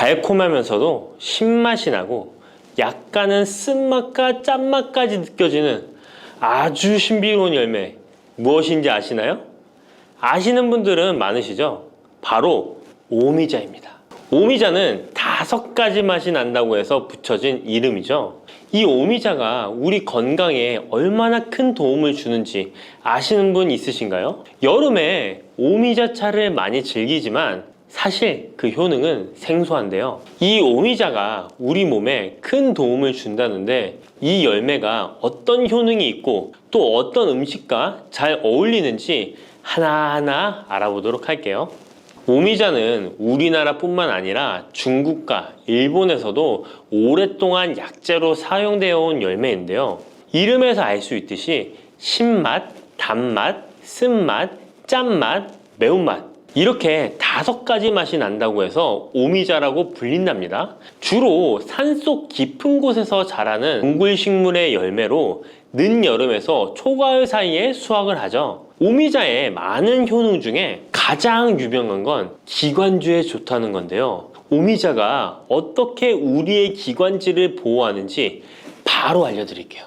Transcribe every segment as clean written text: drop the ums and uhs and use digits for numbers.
달콤하면서도 신맛이 나고 약간은 쓴맛과 짠맛까지 느껴지는 아주 신비로운 열매, 무엇인지 아시나요? 아시는 분들은 많으시죠? 바로 오미자입니다. 오미자는 5가지 맛이 난다고 해서 붙여진 이름이죠. 이 오미자가 우리 건강에 얼마나 큰 도움을 주는지 아시는 분 있으신가요? 여름에 오미자차를 많이 즐기지만 사실 그 효능은 생소한데요. 이 오미자가 우리 몸에 큰 도움을 준다는데 이 열매가 어떤 효능이 있고 또 어떤 음식과 잘 어울리는지 하나하나 알아보도록 할게요. 오미자는 우리나라뿐만 아니라 중국과 일본에서도 오랫동안 약재로 사용되어 온 열매인데요. 이름에서 알 수 있듯이 신맛, 단맛, 쓴맛, 짠맛, 매운맛 이렇게 5가지 맛이 난다고 해서 오미자라고 불린답니다. 주로 산속 깊은 곳에서 자라는 동굴식물의 열매로 늦여름에서 초가을 사이에 수확을 하죠. 오미자의 많은 효능 중에 가장 유명한 건 기관지에 좋다는 건데요. 오미자가 어떻게 우리의 기관지를 보호하는지 바로 알려드릴게요.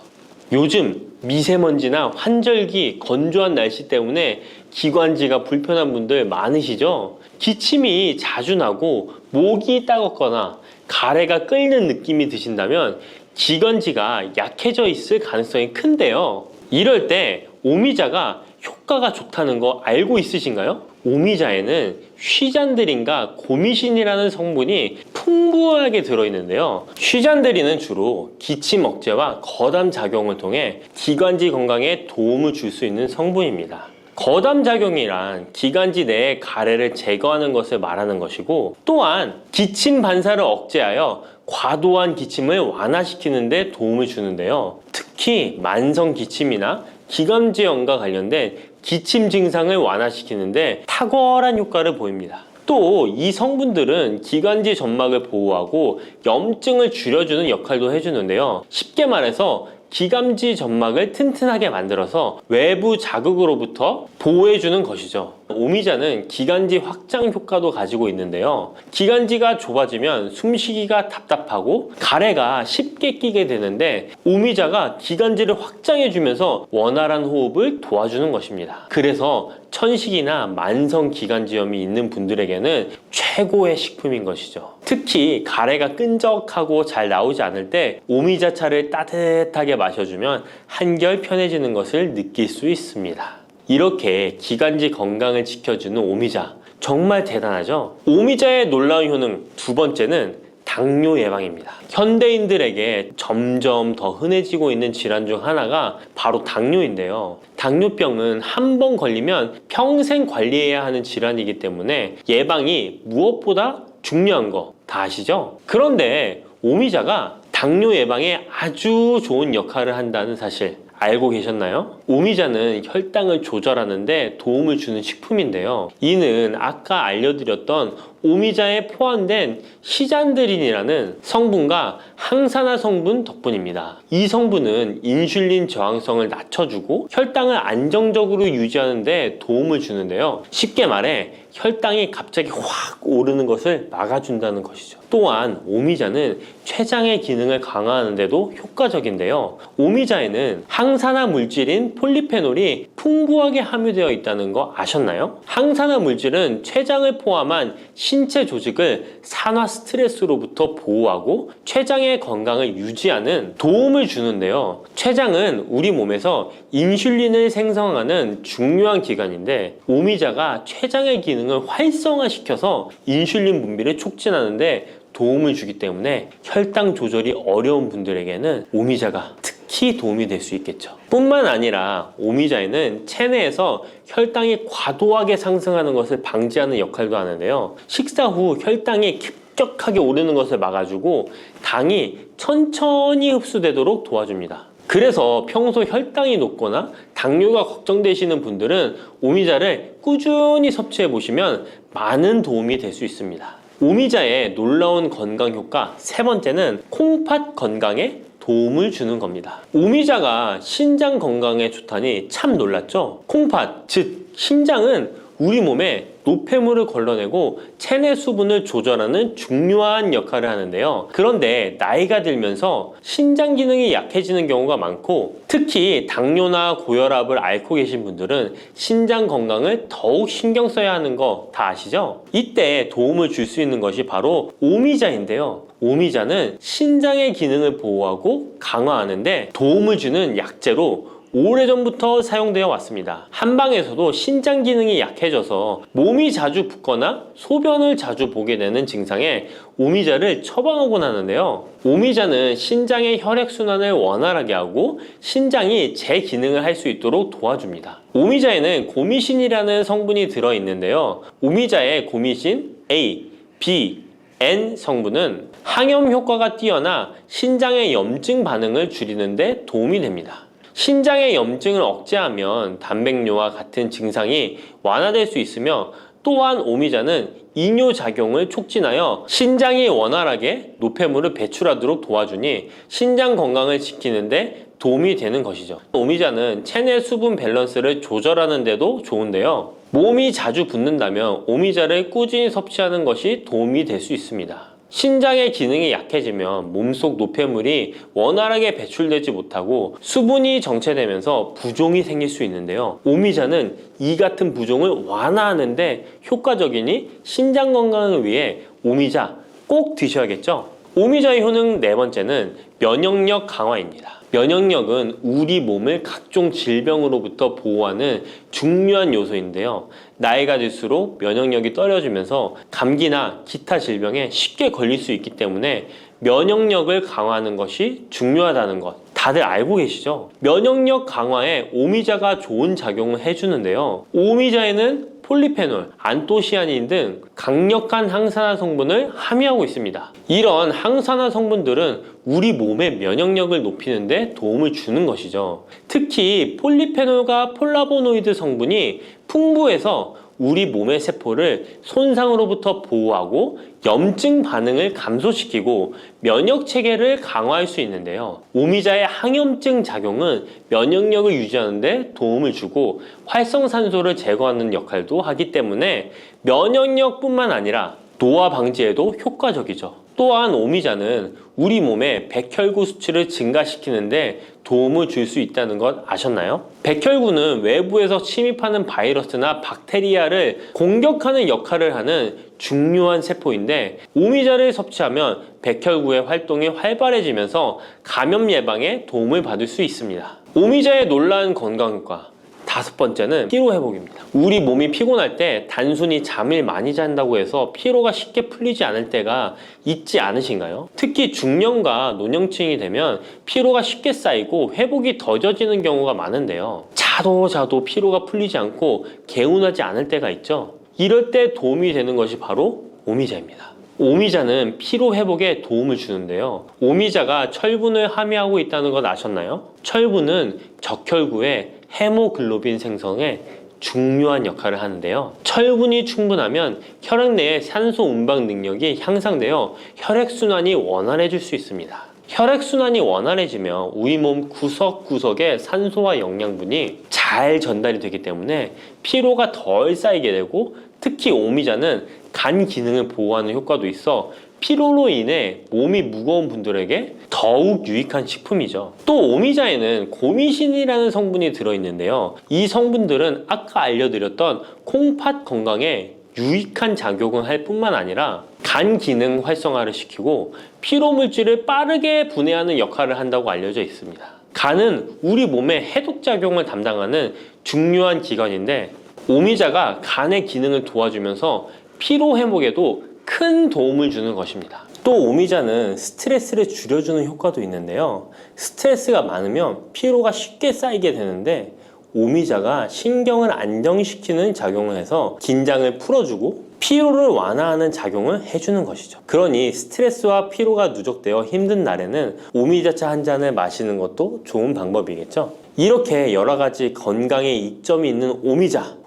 요즘 미세먼지나 환절기, 건조한 날씨 때문에 기관지가 불편한 분들 많으시죠? 기침이 자주 나고 목이 따갑거나 가래가 끓는 느낌이 드신다면 기관지가 약해져 있을 가능성이 큰데요. 이럴 때 오미자가 효과가 좋다는 거 알고 있으신가요? 오미자에는 쉬잔드린과 고미신이라는 성분이 풍부하게 들어있는데요. 쉬잔드린은 주로 기침 억제와 거담 작용을 통해 기관지 건강에 도움을 줄 수 있는 성분입니다. 거담 작용이란 기관지 내의 가래를 제거하는 것을 말하는 것이고, 또한 기침 반사를 억제하여 과도한 기침을 완화시키는 데 도움을 주는데요. 특히 만성 기침이나 기관지염과 관련된 기침 증상을 완화시키는데 탁월한 효과를 보입니다. 또 이 성분들은 기관지 점막을 보호하고 염증을 줄여주는 역할도 해주는데요. 쉽게 말해서 기관지 점막을 튼튼하게 만들어서 외부 자극으로부터 보호해주는 것이죠. 오미자는 기관지 확장 효과도 가지고 있는데요. 기관지가 좁아지면 숨쉬기가 답답하고 가래가 쉽게 끼게 되는데 오미자가 기관지를 확장해주면서 원활한 호흡을 도와주는 것입니다. 그래서 천식이나 만성 기관지염이 있는 분들에게는 최고의 식품인 것이죠. 특히 가래가 끈적하고 잘 나오지 않을 때 오미자차를 따뜻하게 마셔주면 한결 편해지는 것을 느낄 수 있습니다. 이렇게 기관지 건강을 지켜주는 오미자, 정말 대단하죠? 오미자의 놀라운 효능 2번째는 당뇨 예방입니다. 현대인들에게 점점 더 흔해지고 있는 질환 중 하나가 바로 당뇨인데요. 당뇨병은 한 번 걸리면 평생 관리해야 하는 질환이기 때문에 예방이 무엇보다 중요한 거 다 아시죠? 그런데 오미자가 당뇨 예방에 아주 좋은 역할을 한다는 사실 알고 계셨나요? 오미자는 혈당을 조절하는 데 도움을 주는 식품인데요. 이는 아까 알려드렸던 오미자에 포함된 시잔드린이라는 성분과 항산화 성분 덕분입니다. 이 성분은 인슐린 저항성을 낮춰주고 혈당을 안정적으로 유지하는 데 도움을 주는데요. 쉽게 말해 혈당이 갑자기 확 오르는 것을 막아준다는 것이죠. 또한 오미자는 췌장의 기능을 강화하는 데도 효과적인데요. 오미자에는 항산화 물질인 폴리페놀이 풍부하게 함유되어 있다는 거 아셨나요? 항산화 물질은 췌장을 포함한 신체 조직을 산화 스트레스로부터 보호하고 췌장의 건강을 유지하는 도움을 주는데요. 췌장은 우리 몸에서 인슐린을 생성하는 중요한 기관인데 오미자가 췌장의 기능을 활성화시켜서 인슐린 분비를 촉진하는데 도움을 주기 때문에 혈당 조절이 어려운 분들에게는 오미자가 특히 도움이 될 수 있겠죠. 뿐만 아니라 오미자에는 체내에서 혈당이 과도하게 상승하는 것을 방지하는 역할도 하는데요. 식사 후 혈당이 급격하게 오르는 것을 막아주고 당이 천천히 흡수되도록 도와줍니다. 그래서 평소 혈당이 높거나 당뇨가 걱정되시는 분들은 오미자를 꾸준히 섭취해 보시면 많은 도움이 될 수 있습니다. 오미자의 놀라운 건강 효과 3번째는 콩팥 건강에 도움을 주는 겁니다. 오미자가 신장 건강에 좋다니 참 놀랐죠? 콩팥, 즉 신장은 우리 몸에 노폐물을 걸러내고 체내 수분을 조절하는 중요한 역할을 하는데요. 그런데 나이가 들면서 신장 기능이 약해지는 경우가 많고, 특히 당뇨나 고혈압을 앓고 계신 분들은 신장 건강을 더욱 신경 써야 하는 거 다 아시죠? 이때 도움을 줄 수 있는 것이 바로 오미자인데요. 오미자는 신장의 기능을 보호하고 강화하는데 도움을 주는 약재로 오래전부터 사용되어 왔습니다. 한방에서도 신장 기능이 약해져서 몸이 자주 붓거나 소변을 자주 보게 되는 증상에 오미자를 처방하곤 하는데요. 오미자는 신장의 혈액순환을 원활하게 하고 신장이 재기능을 할 수 있도록 도와줍니다. 오미자에는 고미신이라는 성분이 들어있는데요. 오미자의 고미신 A, B, N 성분은 항염 효과가 뛰어나 신장의 염증 반응을 줄이는 데 도움이 됩니다. 신장의 염증을 억제하면 단백뇨와 같은 증상이 완화될 수 있으며, 또한 오미자는 이뇨작용을 촉진하여 신장이 원활하게 노폐물을 배출하도록 도와주니 신장 건강을 지키는데 도움이 되는 것이죠. 오미자는 체내 수분 밸런스를 조절하는 데도 좋은데요. 몸이 자주 붓는다면 오미자를 꾸준히 섭취하는 것이 도움이 될 수 있습니다. 신장의 기능이 약해지면 몸속 노폐물이 원활하게 배출되지 못하고 수분이 정체되면서 부종이 생길 수 있는데요. 오미자는 이 같은 부종을 완화하는데 효과적이니 신장 건강을 위해 오미자 꼭 드셔야겠죠. 오미자의 효능 네 번째는 면역력 강화입니다. 면역력은 우리 몸을 각종 질병으로부터 보호하는 중요한 요소인데요. 나이가 들수록 면역력이 떨어지면서 감기나 기타 질병에 쉽게 걸릴 수 있기 때문에 면역력을 강화하는 것이 중요하다는 것 다들 알고 계시죠? 면역력 강화에 오미자가 좋은 작용을 해주는데요. 오미자에는 폴리페놀, 안토시아닌 등 강력한 항산화 성분을 함유하고 있습니다. 이런 항산화 성분들은 우리 몸의 면역력을 높이는 데 도움을 주는 것이죠. 특히 폴리페놀과 폴라보노이드 성분이 풍부해서 우리 몸의 세포를 손상으로부터 보호하고 염증 반응을 감소시키고 면역 체계를 강화할 수 있는데요. 오미자의 항염증 작용은 면역력을 유지하는 데 도움을 주고 활성산소를 제거하는 역할도 하기 때문에 면역력뿐만 아니라 노화 방지에도 효과적이죠. 또한 오미자는 우리 몸의 백혈구 수치를 증가시키는데 도움을 줄 수 있다는 것 아셨나요? 백혈구는 외부에서 침입하는 바이러스나 박테리아를 공격하는 역할을 하는 중요한 세포인데, 오미자를 섭취하면 백혈구의 활동이 활발해지면서 감염 예방에 도움을 받을 수 있습니다. 오미자의 놀라운 건강효과 다섯 번째는 피로 회복입니다. 우리 몸이 피곤할 때 단순히 잠을 많이 잔다고 해서 피로가 쉽게 풀리지 않을 때가 있지 않으신가요? 특히 중년과 노년층이 되면 피로가 쉽게 쌓이고 회복이 더뎌지는 경우가 많은데요. 자도 피로가 풀리지 않고 개운하지 않을 때가 있죠. 이럴 때 도움이 되는 것이 바로 오미자입니다. 오미자는 피로 회복에 도움을 주는데요. 오미자가 철분을 함유하고 있다는 것 아셨나요? 철분은 적혈구의 헤모글로빈 생성에 중요한 역할을 하는데요. 철분이 충분하면 혈액 내의 산소 운반 능력이 향상되어 혈액순환이 원활해질 수 있습니다. 혈액순환이 원활해지면 우리 몸 구석구석에 산소와 영양분이 잘 전달이 되기 때문에 피로가 덜 쌓이게 되고, 특히 오미자는 간 기능을 보호하는 효과도 있어 피로로 인해 몸이 무거운 분들에게 더욱 유익한 식품이죠. 또 오미자에는 고미신이라는 성분이 들어있는데요. 이 성분들은 아까 알려드렸던 콩팥 건강에 유익한 작용을 할 뿐만 아니라 간 기능 활성화를 시키고 피로 물질을 빠르게 분해하는 역할을 한다고 알려져 있습니다. 간은 우리 몸의 해독 작용을 담당하는 중요한 기관인데, 오미자가 간의 기능을 도와주면서 피로 회복에도 큰 도움을 주는 것입니다. 또 오미자는 스트레스를 줄여주는 효과도 있는데요. 스트레스가 많으면 피로가 쉽게 쌓이게 되는데, 오미자가 신경을 안정시키는 작용을 해서 긴장을 풀어주고 피로를 완화하는 작용을 해주는 것이죠. 그러니 스트레스와 피로가 누적되어 힘든 날에는 오미자차 한 잔을 마시는 것도 좋은 방법이겠죠. 이렇게 여러 가지 건강에 이점이 있는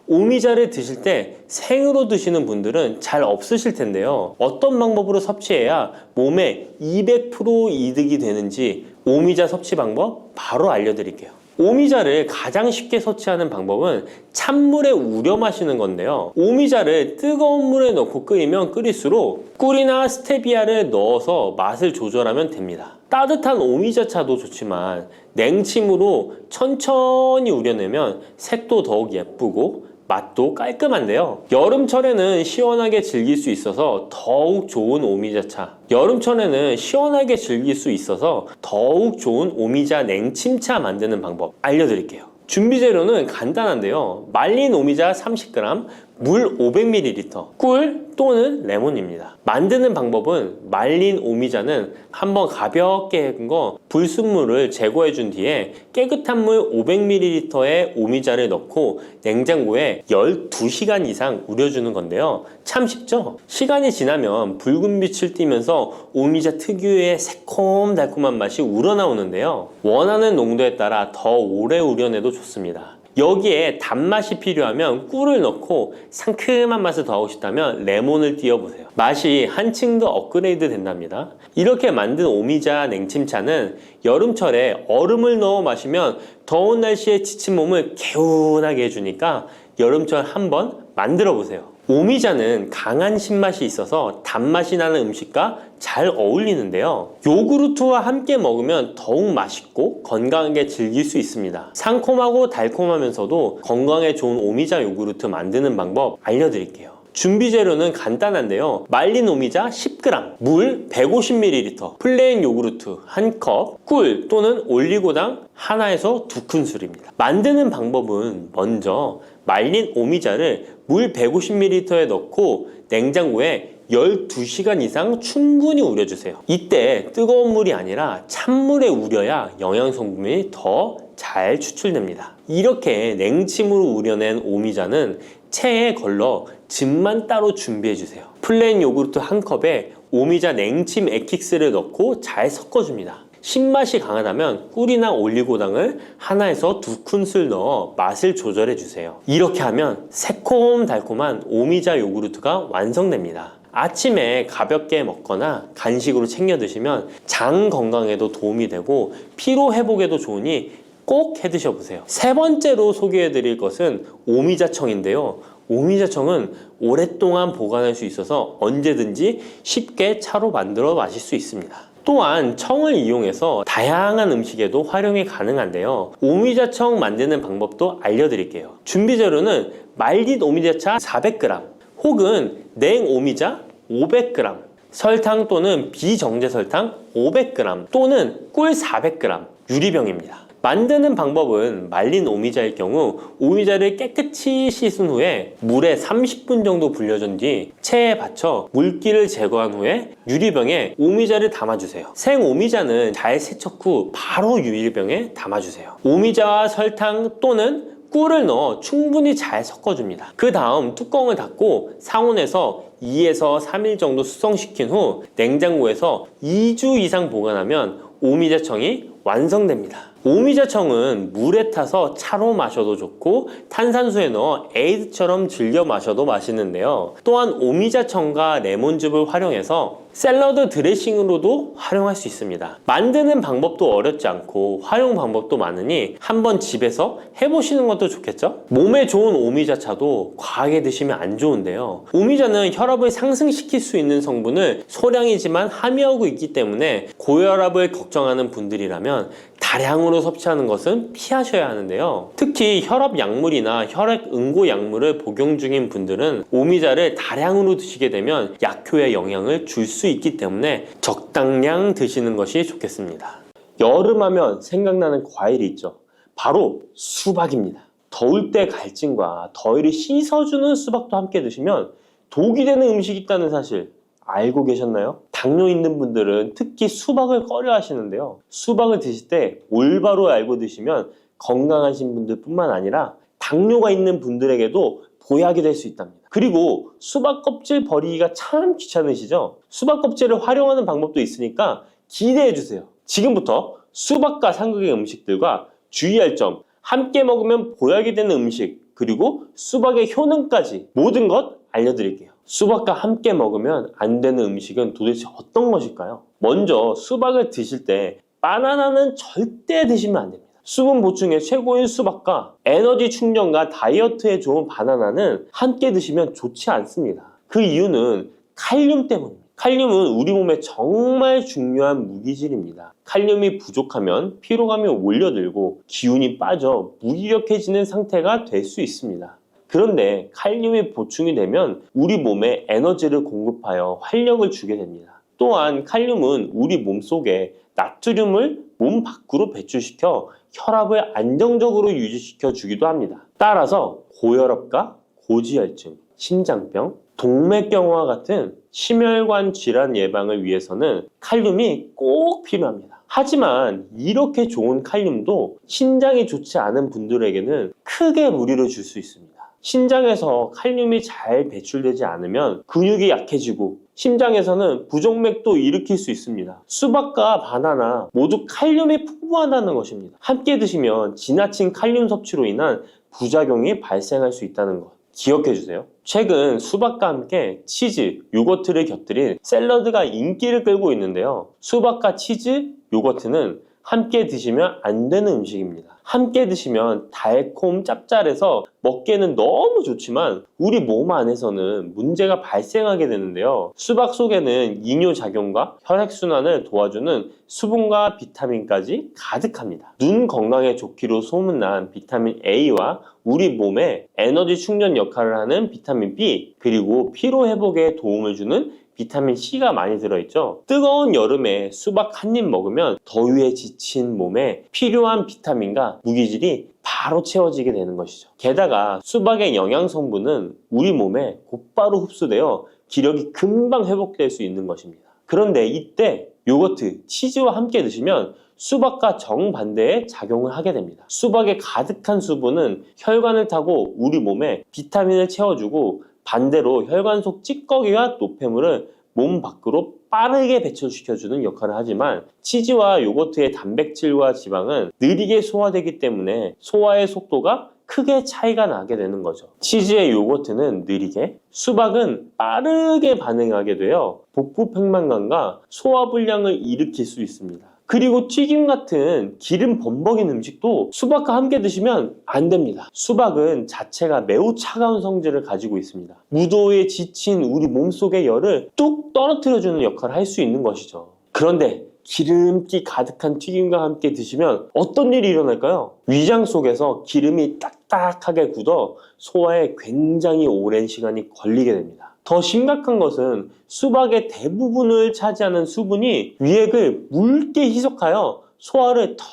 오미자를 드실 때 생으로 드시는 분들은 잘 없으실 텐데요. 어떤 방법으로 섭취해야 몸에 200% 이득이 되는지 오미자 섭취 방법 바로 알려드릴게요. 오미자를 가장 쉽게 섭취하는 방법은 찬물에 우려 마시는 건데요. 오미자를 뜨거운 물에 넣고 끓이면 끓일수록 꿀이나 스테비아를 넣어서 맛을 조절하면 됩니다. 따뜻한 오미자차도 좋지만 냉침으로 천천히 우려내면 색도 더욱 예쁘고 맛도 깔끔한데요. 여름철에는 시원하게 즐길 수 있어서 더욱 좋은 오미자차, 여름철에는 시원하게 즐길 수 있어서 더욱 좋은 오미자 냉침차 만드는 방법 알려드릴게요. 준비 재료는 간단한데요. 말린 오미자 30g, 물 500ml, 꿀 또는 레몬입니다. 만드는 방법은 말린 오미자는 한번 가볍게 헹군 거 불순물을 제거해 준 뒤에 깨끗한 물 500ml에 오미자를 넣고 냉장고에 12시간 이상 우려주는 건데요. 참 쉽죠? 시간이 지나면 붉은 빛을 띠면서 오미자 특유의 새콤달콤한 맛이 우러나오는데요. 원하는 농도에 따라 더 오래 우려내도 좋습니다. 여기에 단맛이 필요하면 꿀을 넣고 상큼한 맛을 더하고 싶다면 레몬을 띄워보세요. 맛이 한층 더 업그레이드 된답니다. 이렇게 만든 오미자 냉침차는 여름철에 얼음을 넣어 마시면 더운 날씨에 지친 몸을 개운하게 해주니까 여름철 한번 만들어 보세요. 오미자는 강한 신맛이 있어서 단맛이 나는 음식과 잘 어울리는데요. 요구르트와 함께 먹으면 더욱 맛있고 건강하게 즐길 수 있습니다. 상콤하고 달콤하면서도 건강에 좋은 오미자 요구르트 만드는 방법 알려드릴게요. 준비 재료는 간단한데요. 말린 오미자 10g, 물 150ml, 플레인 요구르트 1컵, 꿀 또는 올리고당 하나에서 2큰술입니다. 만드는 방법은 먼저 말린 오미자를 물 150ml에 넣고 냉장고에 12시간 이상 충분히 우려주세요. 이때 뜨거운 물이 아니라 찬물에 우려야 영양성분이 더 잘 추출됩니다. 이렇게 냉침으로 우려낸 오미자는 체에 걸러 즙만 따로 준비해주세요. 플레인 요구르트 1컵에 오미자 냉침 액기스를 넣고 잘 섞어줍니다. 신맛이 강하다면 꿀이나 올리고당을 하나에서 2큰술 넣어 맛을 조절해 주세요. 이렇게 하면 새콤달콤한 오미자 요구르트가 완성됩니다. 아침에 가볍게 먹거나 간식으로 챙겨 드시면 장 건강에도 도움이 되고 피로 회복에도 좋으니 꼭 해 드셔보세요. 세 번째로 소개해 드릴 것은 오미자청인데요. 오미자청은 오랫동안 보관할 수 있어서 언제든지 쉽게 차로 만들어 마실 수 있습니다. 또한 청을 이용해서 다양한 음식에도 활용이 가능한데요. 오미자청 만드는 방법도 알려드릴게요. 준비 재료는 말린 오미자차 400g 혹은 냉 오미자 500g, 설탕 또는 비정제 설탕 500g 또는 꿀 400g, 유리병입니다. 만드는 방법은 말린 오미자일 경우 오미자를 깨끗이 씻은 후에 물에 30분 정도 불려준 뒤 체에 받쳐 물기를 제거한 후에 유리병에 오미자를 담아주세요. 생 오미자는 잘 세척 후 바로 유리병에 담아주세요. 오미자와 설탕 또는 꿀을 넣어 충분히 잘 섞어줍니다. 그 다음 뚜껑을 닫고 상온에서 2에서 3일 정도 숙성시킨 후 냉장고에서 2주 이상 보관하면 오미자청이 완성됩니다. 오미자청은 물에 타서 차로 마셔도 좋고 탄산수에 넣어 에이드처럼 즐겨 마셔도 맛있는데요. 또한 오미자청과 레몬즙을 활용해서 샐러드 드레싱으로도 활용할 수 있습니다. 만드는 방법도 어렵지 않고 활용 방법도 많으니 한번 집에서 해보시는 것도 좋겠죠? 몸에 좋은 오미자차도 과하게 드시면 안 좋은데요. 오미자는 혈압을 상승시킬 수 있는 성분을 소량이지만 함유하고 있기 때문에 고혈압을 걱정하는 분들이라면 다량으로 섭취하는 것은 피하셔야 하는데요. 특히 혈압 약물이나 혈액 응고 약물을 복용 중인 분들은 오미자를 다량으로 드시게 되면 약효에 영향을 줄 수 있기 때문에 적당량 드시는 것이 좋겠습니다. 여름하면 생각나는 과일이 있죠. 바로 수박입니다. 더울 때 갈증과 더위를 씻어주는 수박도 함께 드시면 독이 되는 음식이 있다는 사실 알고 계셨나요? 당뇨 있는 분들은 특히 수박을 꺼려 하시는데요. 수박을 드실 때 올바로 알고 드시면 건강하신 분들 뿐만 아니라 당뇨가 있는 분들에게도 보약이 될 수 있답니다. 그리고 수박 껍질 버리기가 참 귀찮으시죠? 수박 껍질을 활용하는 방법도 있으니까 기대해 주세요. 지금부터 수박과 상극의 음식들과 주의할 점, 함께 먹으면 보약이 되는 음식, 그리고 수박의 효능까지 모든 것 알려드릴게요. 수박과 함께 먹으면 안 되는 음식은 도대체 어떤 것일까요? 먼저 수박을 드실 때 바나나는 절대 드시면 안 됩니다. 수분 보충에 최고인 수박과 에너지 충전과 다이어트에 좋은 바나나는 함께 드시면 좋지 않습니다. 그 이유는 칼륨 때문입니다. 칼륨은 우리 몸에 정말 중요한 무기질입니다. 칼륨이 부족하면 피로감이 올려들고 기운이 빠져 무기력해지는 상태가 될 수 있습니다. 그런데 칼륨이 보충이 되면 우리 몸에 에너지를 공급하여 활력을 주게 됩니다. 또한 칼륨은 우리 몸속에 나트륨을 몸 밖으로 배출시켜 혈압을 안정적으로 유지시켜 주기도 합니다. 따라서 고혈압과 고지혈증, 심장병, 동맥경화와 같은 심혈관 질환 예방을 위해서는 칼륨이 꼭 필요합니다. 하지만 이렇게 좋은 칼륨도 신장이 좋지 않은 분들에게는 크게 무리를 줄 수 있습니다. 신장에서 칼륨이 잘 배출되지 않으면 근육이 약해지고 심장에서는 부정맥도 일으킬 수 있습니다. 수박과 바나나 모두 칼륨이 풍부하다는 것입니다. 함께 드시면 지나친 칼륨 섭취로 인한 부작용이 발생할 수 있다는 것 기억해 주세요. 최근 수박과 함께 치즈, 요거트를 곁들인 샐러드가 인기를 끌고 있는데요. 수박과 치즈, 요거트는 함께 드시면 안 되는 음식입니다. 함께 드시면 달콤 짭짤해서 먹기에는 너무 좋지만 우리 몸 안에서는 문제가 발생하게 되는데요. 수박 속에는 이뇨작용과 혈액순환을 도와주는 수분과 비타민까지 가득합니다. 눈 건강에 좋기로 소문난 비타민 A와 우리 몸에 에너지 충전 역할을 하는 비타민 B, 그리고 피로 회복에 도움을 주는 비타민 C가 많이 들어있죠. 뜨거운 여름에 수박 한 입 먹으면 더위에 지친 몸에 필요한 비타민과 무기질이 바로 채워지게 되는 것이죠. 게다가 수박의 영양 성분은 우리 몸에 곧바로 흡수되어 기력이 금방 회복될 수 있는 것입니다. 그런데 이때 요거트, 치즈와 함께 드시면 수박과 정반대의 작용을 하게 됩니다. 수박에 가득한 수분은 혈관을 타고 우리 몸에 비타민을 채워주고 반대로 혈관 속 찌꺼기와 노폐물을 몸 밖으로 빠르게 배출시켜주는 역할을 하지만 치즈와 요거트의 단백질과 지방은 느리게 소화되기 때문에 소화의 속도가 크게 차이가 나게 되는 거죠. 치즈의 요거트는 느리게, 수박은 빠르게 반응하게 되어 복부 팽만감과 소화불량을 일으킬 수 있습니다. 그리고 튀김 같은 기름 범벅인 음식도 수박과 함께 드시면 안 됩니다. 수박은 자체가 매우 차가운 성질을 가지고 있습니다. 무더위에 지친 우리 몸속의 열을 뚝 떨어뜨려주는 역할을 할 수 있는 것이죠. 그런데 기름기 가득한 튀김과 함께 드시면 어떤 일이 일어날까요? 위장 속에서 기름이 딱딱하게 굳어 소화에 굉장히 오랜 시간이 걸리게 됩니다. 더 심각한 것은 수박의 대부분을 차지하는 수분이 위액을 묽게 희석하여 소화를 더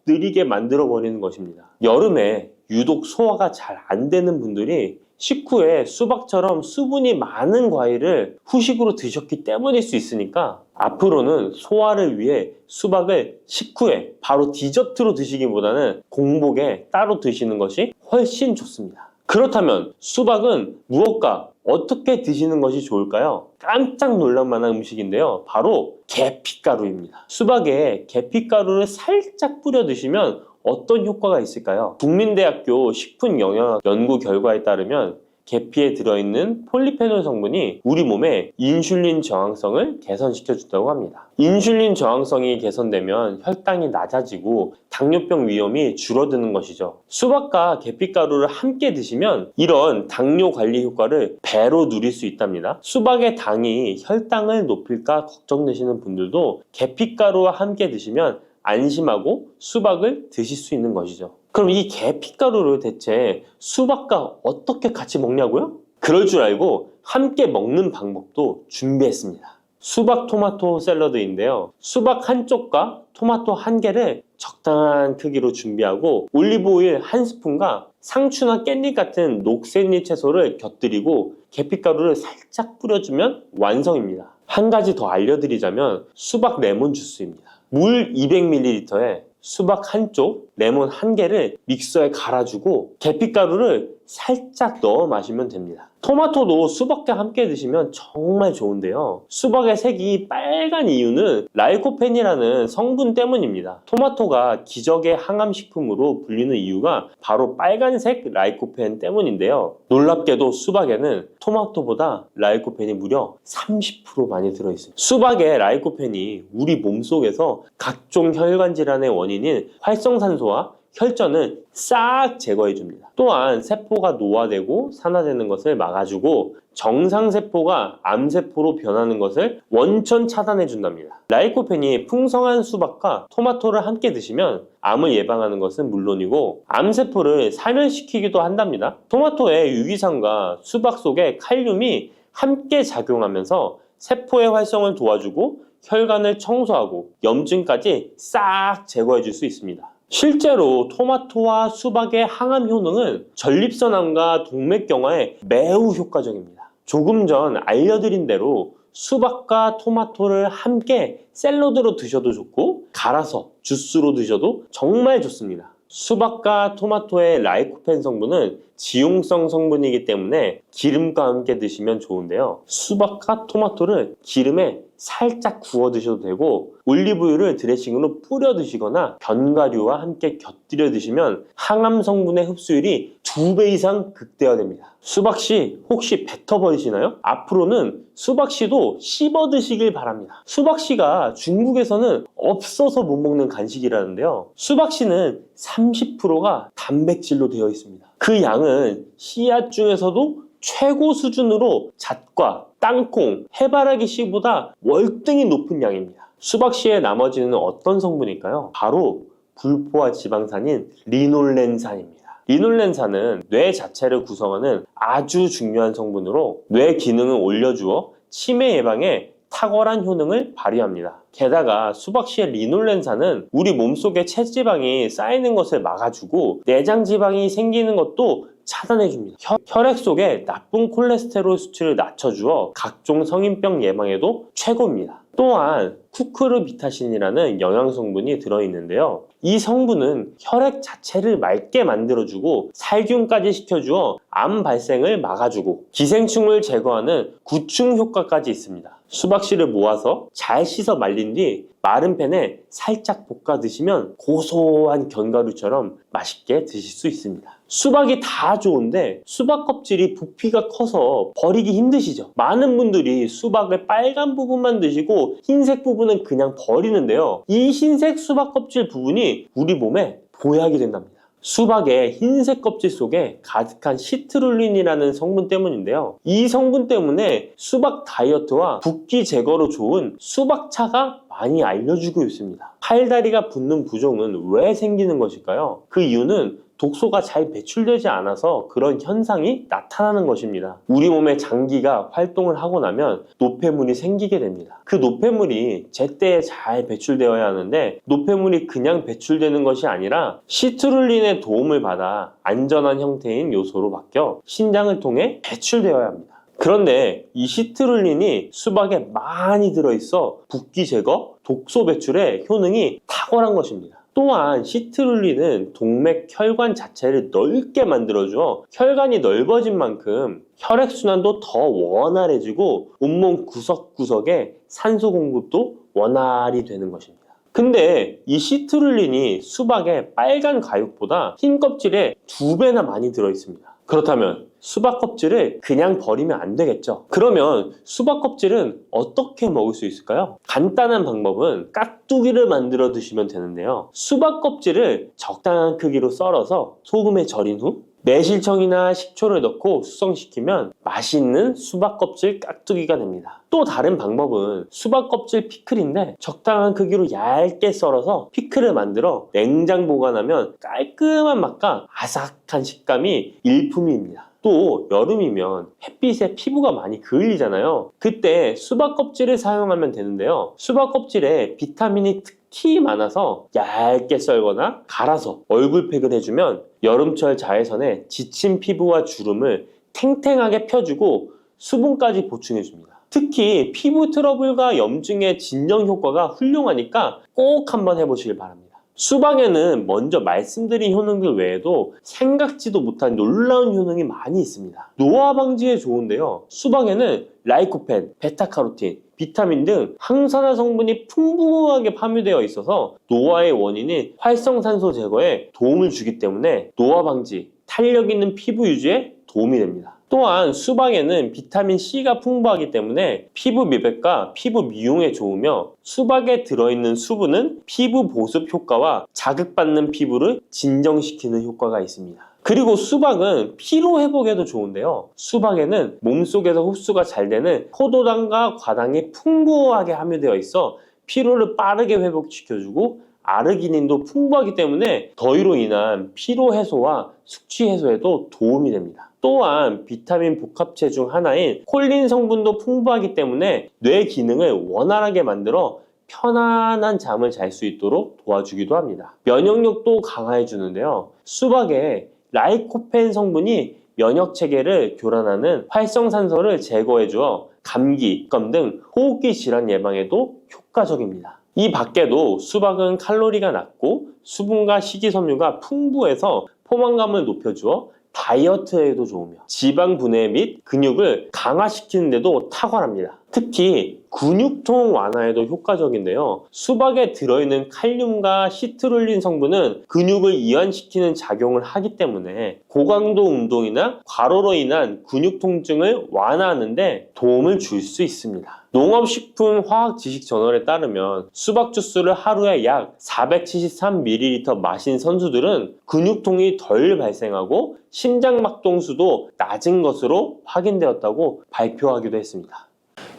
느리게 만들어 버리는 것입니다. 여름에 유독 소화가 잘 안 되는 분들이 식후에 수박처럼 수분이 많은 과일을 후식으로 드셨기 때문일 수 있으니까 앞으로는 소화를 위해 수박을 식후에 바로 디저트로 드시기보다는 공복에 따로 드시는 것이 훨씬 좋습니다. 그렇다면 수박은 무엇과 어떻게 드시는 것이 좋을까요? 깜짝 놀랄 만한 음식인데요. 바로 계피가루입니다. 수박에 계피가루를 살짝 뿌려 드시면 어떤 효과가 있을까요? 국민대학교 식품영양학 연구 결과에 따르면 계피에 들어있는 폴리페놀 성분이 우리 몸의 인슐린 저항성을 개선시켜 준다고 합니다. 인슐린 저항성이 개선되면 혈당이 낮아지고 당뇨병 위험이 줄어드는 것이죠. 수박과 계피가루를 함께 드시면 이런 당뇨 관리 효과를 배로 누릴 수 있답니다. 수박의 당이 혈당을 높일까 걱정되시는 분들도 계피가루와 함께 드시면 안심하고 수박을 드실 수 있는 것이죠. 그럼 이 계피가루를 대체 수박과 어떻게 같이 먹냐고요? 그럴 줄 알고 함께 먹는 방법도 준비했습니다. 수박 토마토 샐러드인데요. 수박 한쪽과 토마토 한 개를 적당한 크기로 준비하고 올리브 오일 한 스푼과 상추나 깻잎 같은 녹색잎 채소를 곁들이고 계피가루를 살짝 뿌려주면 완성입니다. 한 가지 더 알려드리자면 수박 레몬 주스입니다. 물 200ml에 수박 한쪽, 레몬 한 개를 믹서에 갈아주고 계피가루를 살짝 넣어 마시면 됩니다. 토마토도 수박과 함께 드시면 정말 좋은데요. 수박의 색이 빨간 이유는 라이코펜이라는 성분 때문입니다. 토마토가 기적의 항암식품으로 불리는 이유가 바로 빨간색 라이코펜 때문인데요. 놀랍게도 수박에는 토마토보다 라이코펜이 무려 30% 많이 들어있습니다. 수박의 라이코펜이 우리 몸속에서 각종 혈관 질환의 원인인 활성산소와 혈전을 싹 제거해줍니다. 또한 세포가 노화되고 산화되는 것을 막아주고 정상세포가 암세포로 변하는 것을 원천 차단해준답니다. 라이코펜이 풍성한 수박과 토마토를 함께 드시면 암을 예방하는 것은 물론이고 암세포를 사멸시키기도 한답니다. 토마토의 유기산과 수박 속의 칼륨이 함께 작용하면서 세포의 활성을 도와주고 혈관을 청소하고 염증까지 싹 제거해 줄 수 있습니다. 실제로 토마토와 수박의 항암 효능은 전립선암과 동맥경화에 매우 효과적입니다. 조금 전 알려드린 대로 수박과 토마토를 함께 샐러드로 드셔도 좋고 갈아서 주스로 드셔도 정말 좋습니다. 수박과 토마토의 라이코펜 성분은 지용성 성분이기 때문에 기름과 함께 드시면 좋은데요. 수박과 토마토를 기름에 살짝 구워 드셔도 되고 올리브유를 드레싱으로 뿌려 드시거나 견과류와 함께 곁들여 드시면 항암 성분의 흡수율이 2배 이상 극대화됩니다. 수박씨 혹시 뱉어버리시나요? 앞으로는 수박씨도 씹어 드시길 바랍니다. 수박씨가 중국에서는 없어서 못 먹는 간식이라는데요. 수박씨는 30%가 단백질로 되어 있습니다. 그 양은 씨앗 중에서도 최고 수준으로 잣과 땅콩, 해바라기 씨보다 월등히 높은 양입니다. 수박씨의 나머지는 어떤 성분일까요? 바로 불포화 지방산인 리놀렌산입니다. 리놀렌산은 뇌 자체를 구성하는 아주 중요한 성분으로 뇌 기능을 올려주어 치매 예방에 탁월한 효능을 발휘합니다. 게다가 수박씨의 리놀렌산은 우리 몸속에 체지방이 쌓이는 것을 막아주고 내장 지방이 생기는 것도 차단해줍니다. 혈액 속에 나쁜 콜레스테롤 수치를 낮춰주어 각종 성인병 예방에도 최고입니다. 또한 쿠크르비타신이라는 영양성분이 들어있는데요. 이 성분은 혈액 자체를 맑게 만들어주고 살균까지 시켜주어 암 발생을 막아주고 기생충을 제거하는 구충 효과까지 있습니다. 수박씨를 모아서 잘 씻어 말린 뒤 마른 팬에 살짝 볶아 드시면 고소한 견과류처럼 맛있게 드실 수 있습니다. 수박이 다 좋은데 수박 껍질이 부피가 커서 버리기 힘드시죠? 많은 분들이 수박의 빨간 부분만 드시고 흰색 부분은 그냥 버리는데요. 이 흰색 수박 껍질 부분이 우리 몸에 보약이 된답니다. 수박의 흰색 껍질 속에 가득한 시트룰린이라는 성분 때문인데요. 이 성분 때문에 수박 다이어트와 붓기 제거로 좋은 수박차가 많이 알려지고 있습니다. 팔다리가 붓는 부종은 왜 생기는 것일까요? 그 이유는 독소가 잘 배출되지 않아서 그런 현상이 나타나는 것입니다. 우리 몸의 장기가 활동을 하고 나면 노폐물이 생기게 됩니다. 그 노폐물이 제때에 잘 배출되어야 하는데 노폐물이 그냥 배출되는 것이 아니라 시트룰린의 도움을 받아 안전한 형태인 요소로 바뀌어 신장을 통해 배출되어야 합니다. 그런데 이 시트룰린이 수박에 많이 들어있어 붓기 제거, 독소 배출에 효능이 탁월한 것입니다. 또한 시트룰린은 동맥 혈관 자체를 넓게 만들어주어 혈관이 넓어진 만큼 혈액순환도 더 원활해지고 온몸 구석구석에 산소 공급도 원활히 되는 것입니다. 근데 이 시트룰린이 수박의 빨간 과육보다 흰 껍질에 2배나 많이 들어있습니다. 그렇다면 수박 껍질을 그냥 버리면 안 되겠죠? 그러면 수박 껍질은 어떻게 먹을 수 있을까요? 간단한 방법은 깍두기를 만들어 드시면 되는데요. 수박 껍질을 적당한 크기로 썰어서 소금에 절인 후 매실청이나 식초를 넣고 숙성시키면 맛있는 수박 껍질 깍두기가 됩니다. 또 다른 방법은 수박 껍질 피클인데 적당한 크기로 얇게 썰어서 피클을 만들어 냉장 보관하면 깔끔한 맛과 아삭한 식감이 일품입니다. 또 여름이면 햇빛에 피부가 많이 그을리잖아요. 그때 수박 껍질을 사용하면 되는데요. 수박 껍질에 비타민이 특히 많아서 얇게 썰거나 갈아서 얼굴팩을 해주면 여름철 자외선에 지친 피부와 주름을 탱탱하게 펴주고 수분까지 보충해줍니다. 특히 피부 트러블과 염증의 진정 효과가 훌륭하니까 꼭 한번 해보시길 바랍니다. 수박에는 먼저 말씀드린 효능들 외에도 생각지도 못한 놀라운 효능이 많이 있습니다. 노화 방지에 좋은데요. 수박에는 라이코펜, 베타카로틴, 비타민 등 항산화 성분이 풍부하게 함유되어 있어서 노화의 원인인 활성산소 제거에 도움을 주기 때문에 노화 방지, 탄력 있는 피부 유지에 도움이 됩니다. 또한 수박에는 비타민 C가 풍부하기 때문에 피부 미백과 피부 미용에 좋으며 수박에 들어있는 수분은 피부 보습 효과와 자극받는 피부를 진정시키는 효과가 있습니다. 그리고 수박은 피로 회복에도 좋은데요. 수박에는 몸속에서 흡수가 잘 되는 포도당과 과당이 풍부하게 함유되어 있어 피로를 빠르게 회복시켜주고 아르기닌도 풍부하기 때문에 더위로 인한 피로 해소와 숙취 해소에도 도움이 됩니다. 또한 비타민 복합체 중 하나인 콜린 성분도 풍부하기 때문에 뇌 기능을 원활하게 만들어 편안한 잠을 잘 수 있도록 도와주기도 합니다. 면역력도 강화해 주는데요. 수박에 라이코펜 성분이 면역 체계를 교란하는 활성산소를 제거해 주어 감기, 감 등 호흡기 질환 예방에도 효과적입니다. 이 밖에도 수박은 칼로리가 낮고 수분과 식이섬유가 풍부해서 포만감을 높여주어 다이어트에도 좋으며 지방 분해 및 근육을 강화시키는 데도 탁월합니다. 특히 근육통 완화에도 효과적인데요. 수박에 들어있는 칼륨과 시트룰린 성분은 근육을 이완시키는 작용을 하기 때문에 고강도 운동이나 과로로 인한 근육 통증을 완화하는 데 도움을 줄 수 있습니다. 농업식품화학지식저널에 따르면 수박 주스를 하루에 약 473ml 마신 선수들은 근육통이 덜 발생하고 심장막동수도 낮은 것으로 확인되었다고 발표하기도 했습니다.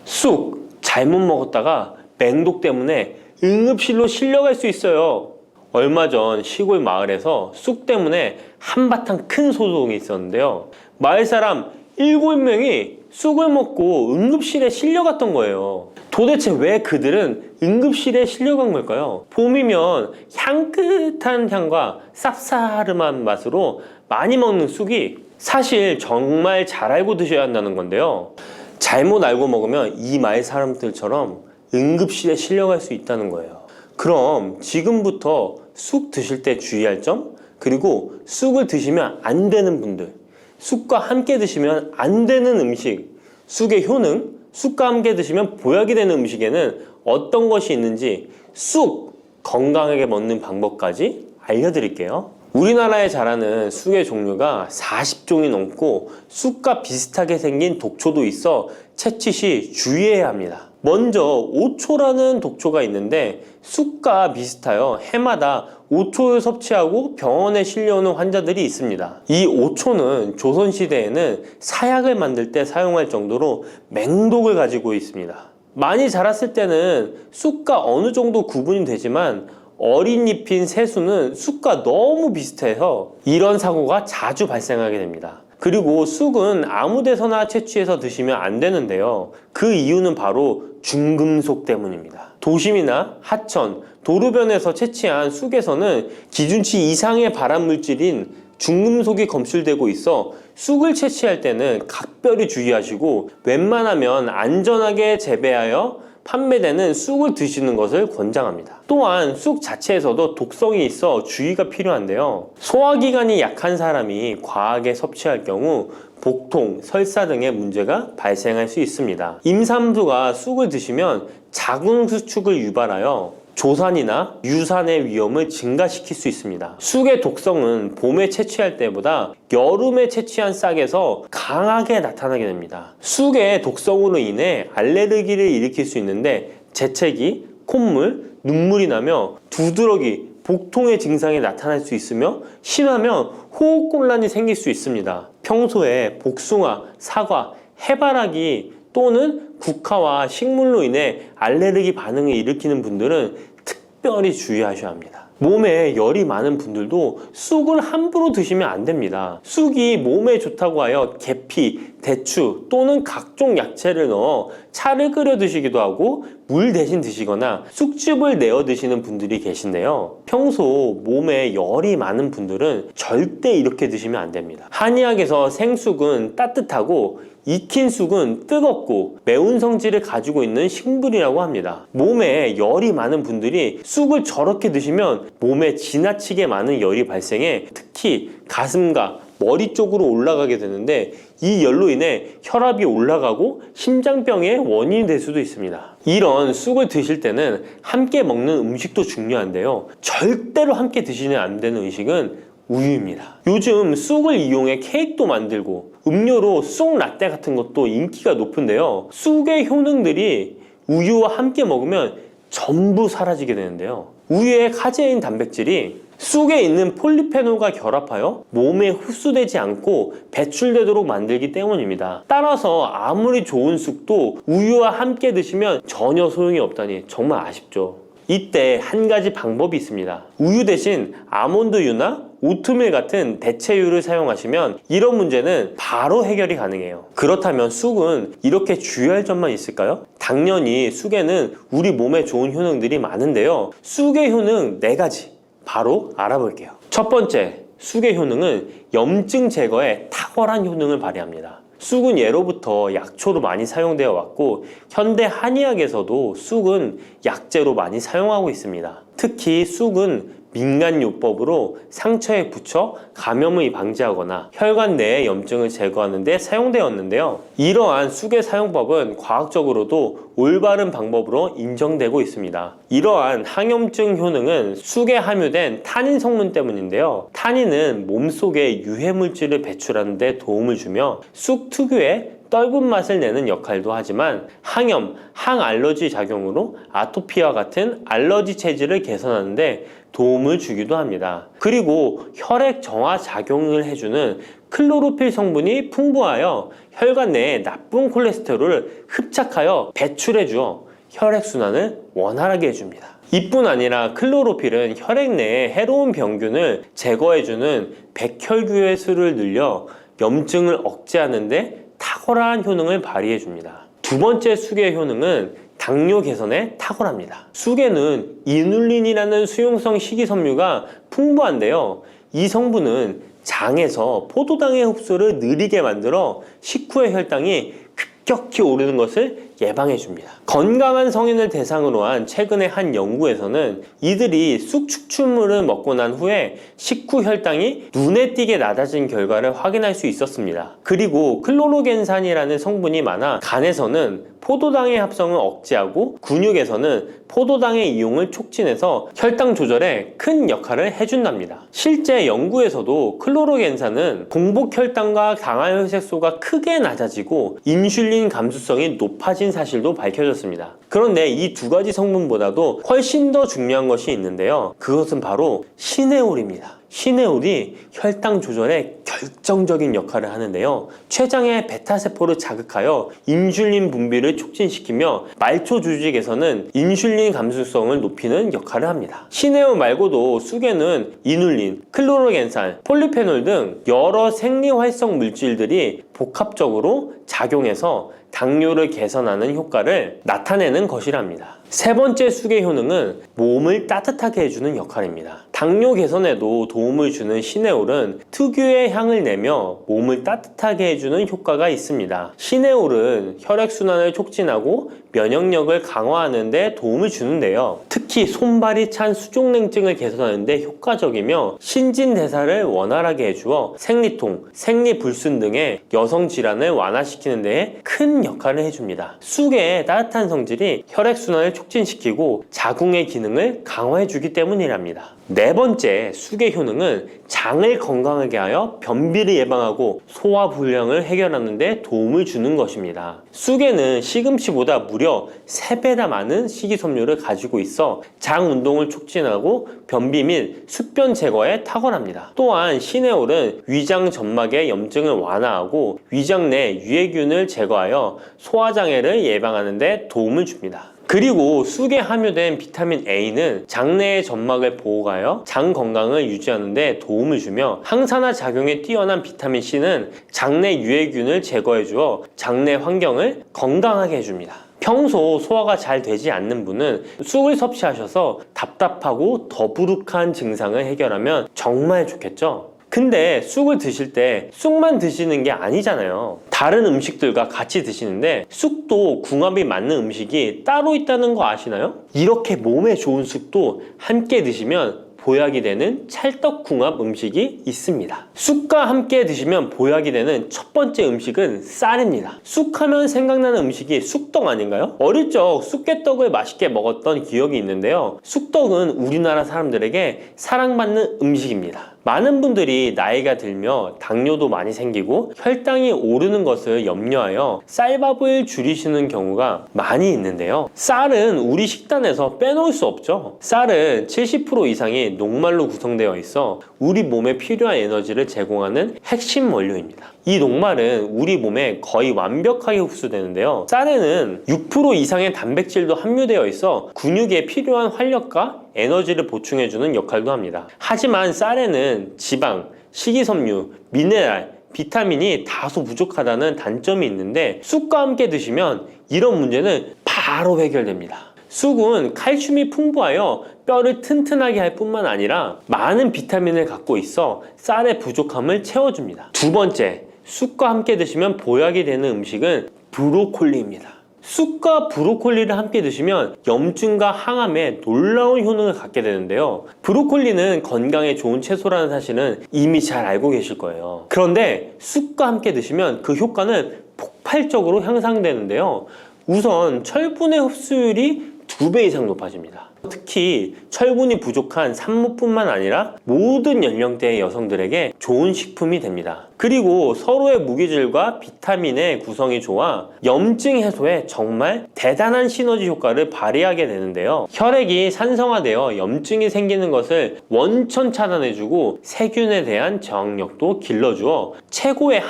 쑥 잘못 먹었다가 맹독 때문에 응급실로 실려갈 수 있어요. 얼마 전 시골 마을에서 쑥 때문에 한바탕 큰 소동이 있었는데요. 마을 사람 7명이 쑥을 먹고 응급실에 실려갔던 거예요. 도대체 왜 그들은 응급실에 실려간 걸까요? 봄이면 향긋한 향과 쌉싸름한 맛으로 많이 먹는 쑥이 사실 정말 잘 알고 드셔야 한다는 건데요. 잘못 알고 먹으면 이 마을 사람들처럼 응급실에 실려갈 수 있다는 거예요. 그럼 지금부터 쑥 드실 때 주의할 점, 그리고 쑥을 드시면 안 되는 분들, 쑥과 함께 드시면 안 되는 음식, 쑥의 효능, 쑥과 함께 드시면 보약이 되는 음식에는 어떤 것이 있는지 쑥 건강하게 먹는 방법까지 알려드릴게요. 우리나라에 자라는 쑥의 종류가 40종이 넘고 쑥과 비슷하게 생긴 독초도 있어 채취 시 주의해야 합니다. 먼저 오초라는 독초가 있는데 쑥과 비슷하여 해마다 오초를 섭취하고 병원에 실려오는 환자들이 있습니다. 이 오초는 조선시대에는 사약을 만들 때 사용할 정도로 맹독을 가지고 있습니다. 많이 자랐을 때는 쑥과 어느 정도 구분이 되지만 어린 잎인 새수는 쑥과 너무 비슷해서 이런 사고가 자주 발생하게 됩니다. 그리고 쑥은 아무 데서나 채취해서 드시면 안 되는데요. 그 이유는 바로 중금속 때문입니다. 도심이나 하천, 도로변에서 채취한 쑥에서는 기준치 이상의 발암물질인 중금속이 검출되고 있어 쑥을 채취할 때는 각별히 주의하시고 웬만하면 안전하게 재배하여 판매되는 쑥을 드시는 것을 권장합니다. 또한 쑥 자체에서도 독성이 있어 주의가 필요한데요. 소화기관이 약한 사람이 과하게 섭취할 경우 복통, 설사 등의 문제가 발생할 수 있습니다. 임산부가 쑥을 드시면 자궁수축을 유발하여 조산이나 유산의 위험을 증가시킬 수 있습니다. 쑥의 독성은 봄에 채취할 때보다 여름에 채취한 싹에서 강하게 나타나게 됩니다. 쑥의 독성으로 인해 알레르기를 일으킬 수 있는데 재채기, 콧물, 눈물이 나며 두드러기, 복통의 증상이 나타날 수 있으며 심하면 호흡곤란이 생길 수 있습니다. 평소에 복숭아, 사과, 해바라기 또는 국화와 식물로 인해 알레르기 반응을 일으키는 분들은 특별히 주의하셔야 합니다. 몸에 열이 많은 분들도 쑥을 함부로 드시면 안 됩니다. 쑥이 몸에 좋다고 하여 계피, 대추 또는 각종 야채를 넣어 차를 끓여 드시기도 하고 물 대신 드시거나 쑥즙을 내어 드시는 분들이 계신데요. 평소 몸에 열이 많은 분들은 절대 이렇게 드시면 안 됩니다. 한의학에서 생쑥은 따뜻하고 익힌 쑥은 뜨겁고 매운 성질을 가지고 있는 식물이라고 합니다. 몸에 열이 많은 분들이 쑥을 저렇게 드시면 몸에 지나치게 많은 열이 발생해 특히 가슴과 머리 쪽으로 올라가게 되는데 이 열로 인해 혈압이 올라가고 심장병의 원인이 될 수도 있습니다. 이런 쑥을 드실 때는 함께 먹는 음식도 중요한데요. 절대로 함께 드시면 안 되는 음식은 우유입니다. 요즘 쑥을 이용해 케이크도 만들고 음료로 쑥 라떼 같은 것도 인기가 높은데요. 쑥의 효능들이 우유와 함께 먹으면 전부 사라지게 되는데요. 우유의 카제인 단백질이 쑥에 있는 폴리페놀과 결합하여 몸에 흡수되지 않고 배출되도록 만들기 때문입니다. 따라서 아무리 좋은 쑥도 우유와 함께 드시면 전혀 소용이 없다니 정말 아쉽죠. 이때 한 가지 방법이 있습니다. 우유 대신 아몬드유나 오트밀 같은 대체유를 사용하시면 이런 문제는 바로 해결이 가능해요. 그렇다면 쑥은 이렇게 주의할 점만 있을까요? 당연히 쑥에는 우리 몸에 좋은 효능들이 많은데요. 쑥의 효능 4가지 바로 알아볼게요. 첫 번째, 쑥의 효능은 염증 제거에 탁월한 효능을 발휘합니다. 쑥은 예로부터 약초로 많이 사용되어 왔고 현대 한의학에서도 쑥은 약재로 많이 사용하고 있습니다. 특히 쑥은 민간요법으로 상처에 붙여 감염을 방지하거나 혈관 내의 염증을 제거하는 데 사용되었는데요. 이러한 쑥의 사용법은 과학적으로도 올바른 방법으로 인정되고 있습니다. 이러한 항염증 효능은 쑥에 함유된 타닌 성분 때문인데요. 타닌은 몸속에 유해물질을 배출하는 데 도움을 주며 쑥 특유의 떫은 맛을 내는 역할도 하지만 항염, 항알러지 작용으로 아토피와 같은 알러지 체질을 개선하는 데 도움을 주기도 합니다. 그리고 혈액 정화 작용을 해주는 클로로필 성분이 풍부하여 혈관 내에 나쁜 콜레스테롤을 흡착하여 배출해 주어 혈액순환을 원활하게 해줍니다. 이뿐 아니라 클로로필은 혈액 내에 해로운 병균을 제거해주는 백혈구의 수를 늘려 염증을 억제하는 데 탁월한 효능을 발휘해 줍니다. 두 번째 쑥의 효능은 당뇨 개선에 탁월합니다. 쑥에는 이눌린이라는 수용성 식이섬유가 풍부한데요. 이 성분은 장에서 포도당의 흡수를 느리게 만들어 식후의 혈당이 급격히 오르는 것을 예방해 줍니다. 건강한 성인을 대상으로 한 최근의 한 연구에서는 이들이 쑥 추출물을 먹고 난 후에 식후 혈당이 눈에 띄게 낮아진 결과를 확인할 수 있었습니다. 그리고 클로로겐산이라는 성분이 많아 간에서는 포도당의 합성을 억제하고 근육에서는 포도당의 이용을 촉진해서 혈당 조절에 큰 역할을 해준답니다. 실제 연구에서도 클로로겐산은 공복 혈당과 당화혈색소가 크게 낮아지고 인슐린 감수성이 높아진 사실도 밝혀졌습니다. 그런데 이 두 가지 성분보다도 훨씬 더 중요한 것이 있는데요. 그것은 바로 시네올입니다. 시네올이 혈당 조절에 결정적인 역할을 하는데요. 췌장의 베타세포를 자극하여 인슐린 분비를 촉진시키며 말초 조직에서는 인슐린 감수성을 높이는 역할을 합니다. 시네올 말고도 쑥에는 이눌린, 클로로겐산, 폴리페놀 등 여러 생리활성 물질들이 복합적으로 작용해서 당뇨를 개선하는 효과를 나타내는 것이랍니다. 세 번째 쑥의 효능은 몸을 따뜻하게 해주는 역할입니다. 당뇨 개선에도 도움을 주는 시네올은 특유의 향을 내며 몸을 따뜻하게 해주는 효과가 있습니다. 시네올은 혈액순환을 촉진하고 면역력을 강화하는 데 도움을 주는데요. 특히 손발이 찬 수족냉증을 개선하는 데 효과적이며 신진대사를 원활하게 해주어 생리통, 생리불순 등의 여성 질환을 완화시키는 데 큰 역할을 해줍니다. 쑥의 따뜻한 성질이 혈액순환을 촉진시키고 자궁의 기능을 강화해주기 때문이랍니다. 네 번째 쑥의 효능은 장을 건강하게 하여 변비를 예방하고 소화불량을 해결하는 데 도움을 주는 것입니다. 쑥에는 시금치보다 무려 3배나 많은 식이섬유를 가지고 있어 장 운동을 촉진하고 변비 및宿便 제거에 탁월합니다. 또한 시네올은 위장 점막의 염증을 완화하고 위장 내 유해균을 제거하여 소화장애를 예방하는 데 도움을 줍니다. 그리고 쑥에 함유된 비타민 A는 장내의 점막을 보호하여 장 건강을 유지하는 데 도움을 주며 항산화 작용에 뛰어난 비타민 C는 장내 유해균을 제거해 주어 장내 환경을 건강하게 해줍니다. 평소 소화가 잘 되지 않는 분은 쑥을 섭취하셔서 답답하고 더부룩한 증상을 해결하면 정말 좋겠죠? 근데 쑥을 드실 때 쑥만 드시는 게 아니잖아요. 다른 음식들과 같이 드시는데 쑥도 궁합이 맞는 음식이 따로 있다는 거 아시나요? 이렇게 몸에 좋은 쑥도 함께 드시면 보약이 되는 찰떡궁합 음식이 있습니다. 쑥과 함께 드시면 보약이 되는 첫 번째 음식은 쌀입니다. 쑥하면 생각나는 음식이 쑥떡 아닌가요? 어릴 적 쑥개떡을 맛있게 먹었던 기억이 있는데요. 쑥떡은 우리나라 사람들에게 사랑받는 음식입니다. 많은 분들이 나이가 들며 당뇨도 많이 생기고 혈당이 오르는 것을 염려하여 쌀밥을 줄이시는 경우가 많이 있는데요. 쌀은 우리 식단에서 빼놓을 수 없죠. 쌀은 70% 이상이 녹말로 구성되어 있어 우리 몸에 필요한 에너지를 제공하는 핵심 원료입니다. 이 녹말은 우리 몸에 거의 완벽하게 흡수되는데요. 쌀에는 6% 이상의 단백질도 함유되어 있어 근육에 필요한 활력과 에너지를 보충해주는 역할도 합니다. 하지만 쌀에는 지방, 식이섬유, 미네랄, 비타민이 다소 부족하다는 단점이 있는데 쑥과 함께 드시면 이런 문제는 바로 해결됩니다. 쑥은 칼슘이 풍부하여 뼈를 튼튼하게 할 뿐만 아니라 많은 비타민을 갖고 있어 쌀의 부족함을 채워줍니다. 두 번째, 쑥과 함께 드시면 보약이 되는 음식은 브로콜리입니다. 쑥과 브로콜리를 함께 드시면 염증과 항암에 놀라운 효능을 갖게 되는데요. 브로콜리는 건강에 좋은 채소라는 사실은 이미 잘 알고 계실 거예요. 그런데 쑥과 함께 드시면 그 효과는 폭발적으로 향상되는데요. 우선 철분의 흡수율이 2배 이상 높아집니다. 특히 철분이 부족한 산모뿐만 아니라 모든 연령대의 여성들에게 좋은 식품이 됩니다. 그리고 서로의 무기질과 비타민의 구성이 좋아 염증 해소에 정말 대단한 시너지 효과를 발휘하게 되는데요. 혈액이 산성화되어 염증이 생기는 것을 원천 차단해주고 세균에 대한 저항력도 길러주어 최고의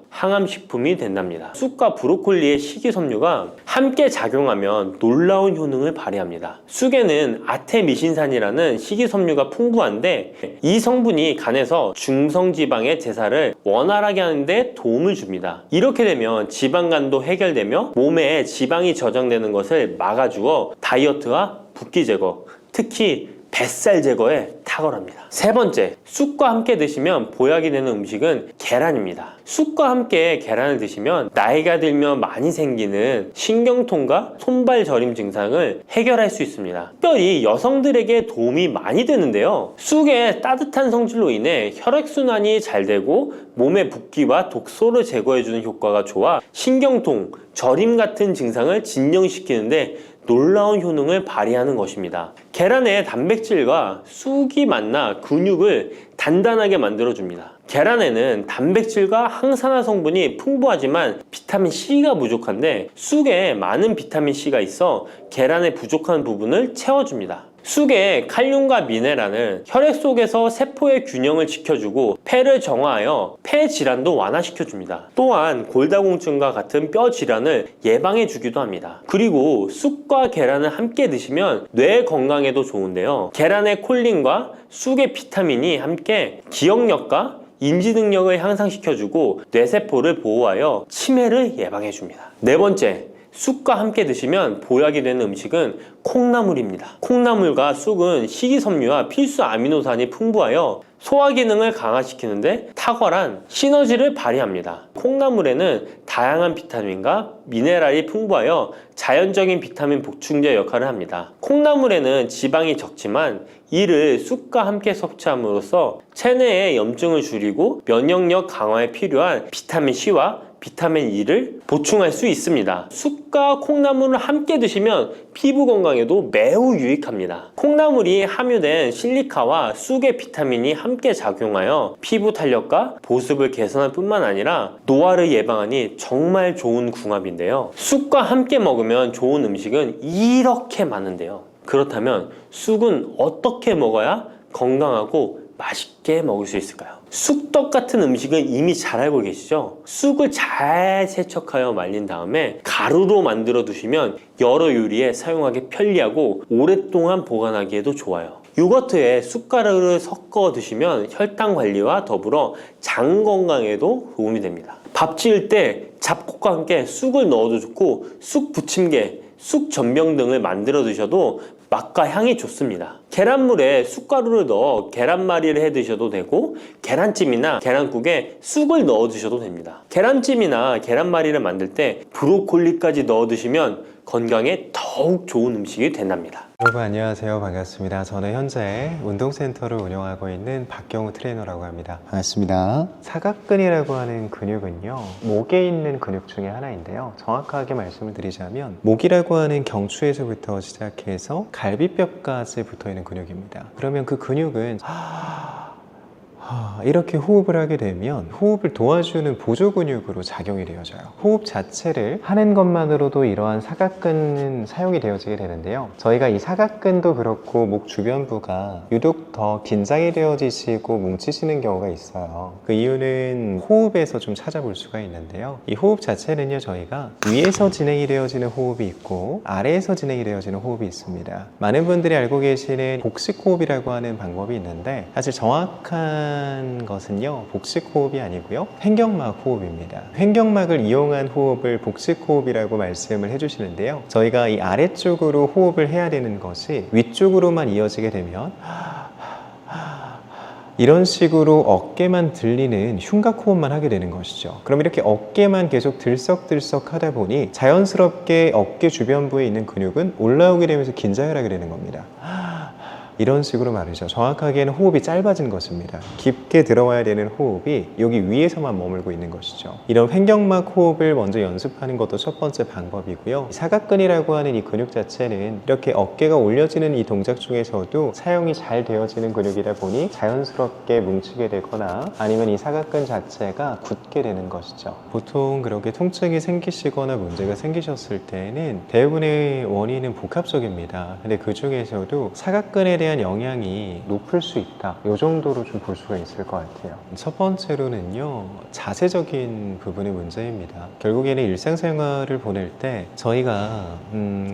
항암식품이 된답니다. 쑥과 브로콜리의 식이섬유가 함께 작용하면 놀라운 효능을 발휘합니다. 쑥에는 아테미신산이라는 식이섬유가 풍부한데 이 성분이 간에서 중성지방의 대사를 원활하게 하는데 도움을 줍니다. 이렇게 되면 지방간도 해결되며 몸에 지방이 저장되는 것을 막아주어 다이어트와 붓기 제거, 특히 뱃살 제거에 탁월합니다. 세 번째, 쑥과 함께 드시면 보약이 되는 음식은 계란입니다. 쑥과 함께 계란을 드시면 나이가 들면 많이 생기는 신경통과 손발 저림 증상을 해결할 수 있습니다. 특별히 여성들에게 도움이 많이 되는데요. 쑥의 따뜻한 성질로 인해 혈액순환이 잘 되고 몸의 붓기와 독소를 제거해주는 효과가 좋아 신경통, 저림 같은 증상을 진정시키는데 놀라운 효능을 발휘하는 것입니다. 계란의 단백질과 쑥이 만나 근육을 단단하게 만들어줍니다. 계란에는 단백질과 항산화 성분이 풍부하지만 비타민C가 부족한데 쑥에 많은 비타민C가 있어 계란의 부족한 부분을 채워줍니다. 쑥의 칼륨과 미네랄은 혈액 속에서 세포의 균형을 지켜주고 폐를 정화하여 폐 질환도 완화시켜줍니다. 또한 골다공증과 같은 뼈 질환을 예방해주기도 합니다. 그리고 쑥과 계란을 함께 드시면 뇌 건강에도 좋은데요. 계란의 콜린과 쑥의 비타민이 함께 기억력과 인지 능력을 향상시켜주고 뇌세포를 보호하여 치매를 예방해줍니다. 네 번째, 쑥과 함께 드시면 보약이 되는 음식은 콩나물입니다. 콩나물과 쑥은 식이섬유와 필수 아미노산이 풍부하여 소화 기능을 강화시키는데 탁월한 시너지를 발휘합니다. 콩나물에는 다양한 비타민과 미네랄이 풍부하여 자연적인 비타민 보충제 역할을 합니다. 콩나물에는 지방이 적지만 이를 쑥과 함께 섭취함으로써 체내의 염증을 줄이고 면역력 강화에 필요한 비타민C와 비타민 E를 보충할 수 있습니다. 쑥과 콩나물을 함께 드시면 피부 건강에도 매우 유익합니다. 콩나물이 함유된 실리카와 쑥의 비타민이 함께 작용하여 피부 탄력과 보습을 개선할 뿐만 아니라 노화를 예방하니 정말 좋은 궁합인데요. 쑥과 함께 먹으면 좋은 음식은 이렇게 많은데요. 그렇다면 쑥은 어떻게 먹어야 건강하고 맛있게 먹을 수 있을까요? 쑥떡 같은 음식은 이미 잘 알고 계시죠? 쑥을 잘 세척하여 말린 다음에 가루로 만들어 두시면 여러 요리에 사용하기 편리하고 오랫동안 보관하기에도 좋아요. 요거트에 쑥가루를 섞어 드시면 혈당 관리와 더불어 장 건강에도 도움이 됩니다. 밥 지을 때 잡곡과 함께 쑥을 넣어도 좋고 쑥 부침개, 쑥 전병 등을 만들어 드셔도 맛과 향이 좋습니다. 계란물에 쑥가루를 넣어 계란말이를 해 드셔도 되고 계란찜이나 계란국에 쑥을 넣어 드셔도 됩니다. 계란찜이나 계란말이를 만들 때 브로콜리까지 넣어 드시면 건강에 더욱 좋은 음식이 된답니다. 여러분 안녕하세요. 반갑습니다. 저는 현재 운동센터를 운영하고 있는 박경우 트레이너라고 합니다. 반갑습니다. 사각근이라고 하는 근육은요, 목에 있는 근육 중에 하나인데요. 정확하게 말씀을 드리자면 목이라고 하는 경추에서부터 시작해서 갈비뼈까지 붙어있는 근육입니다. 그러면 그 근육은 이렇게 호흡을 하게 되면 호흡을 도와주는 보조 근육으로 작용이 되어져요. 호흡 자체를 하는 것만으로도 이러한 사각근은 사용이 되어지게 되는데요. 저희가 이 사각근도 그렇고 목 주변부가 유독 더 긴장이 되어지시고 뭉치시는 경우가 있어요. 그 이유는 호흡에서 좀 찾아볼 수가 있는데요. 이 호흡 자체는요, 저희가 위에서 진행이 되어지는 호흡이 있고 아래에서 진행이 되어지는 호흡이 있습니다. 많은 분들이 알고 계시는 복식 호흡이라고 하는 방법이 있는데, 사실 정확한 것은요, 복식 호흡이 아니고요, 횡격막 호흡입니다. 횡격막을 이용한 호흡을 복식 호흡이라고 말씀을 해주시는데요, 저희가 이 아래쪽으로 호흡을 해야 되는 것이 위쪽으로만 이어지게 되면 이런 식으로 어깨만 들리는 흉곽 호흡만 하게 되는 것이죠. 그럼 이렇게 어깨만 계속 들썩들썩 하다 보니 자연스럽게 어깨 주변부에 있는 근육은 올라오게 되면서 긴장을 하게 되는 겁니다. 이런 식으로 말이죠. 정확하게는 호흡이 짧아진 것입니다. 깊게 들어와야 되는 호흡이 여기 위에서만 머물고 있는 것이죠. 이런 횡격막 호흡을 먼저 연습하는 것도 첫 번째 방법이고요. 사각근이라고 하는 이 근육 자체는 이렇게 어깨가 올려지는 이 동작 중에서도 사용이 잘 되어지는 근육이다 보니 자연스럽게 뭉치게 되거나 아니면 이 사각근 자체가 굳게 되는 것이죠. 보통 그렇게 통증이 생기시거나 문제가 생기셨을 때는 대부분의 원인은 복합적입니다. 근데 그 중에서도 사각근에 대한 영향이 높을 수 있다, 이 정도로 좀 볼 수가 있을 것 같아요. 첫 번째로는요, 자세적인 부분의 문제입니다. 결국에는 일상생활을 보낼 때 저희가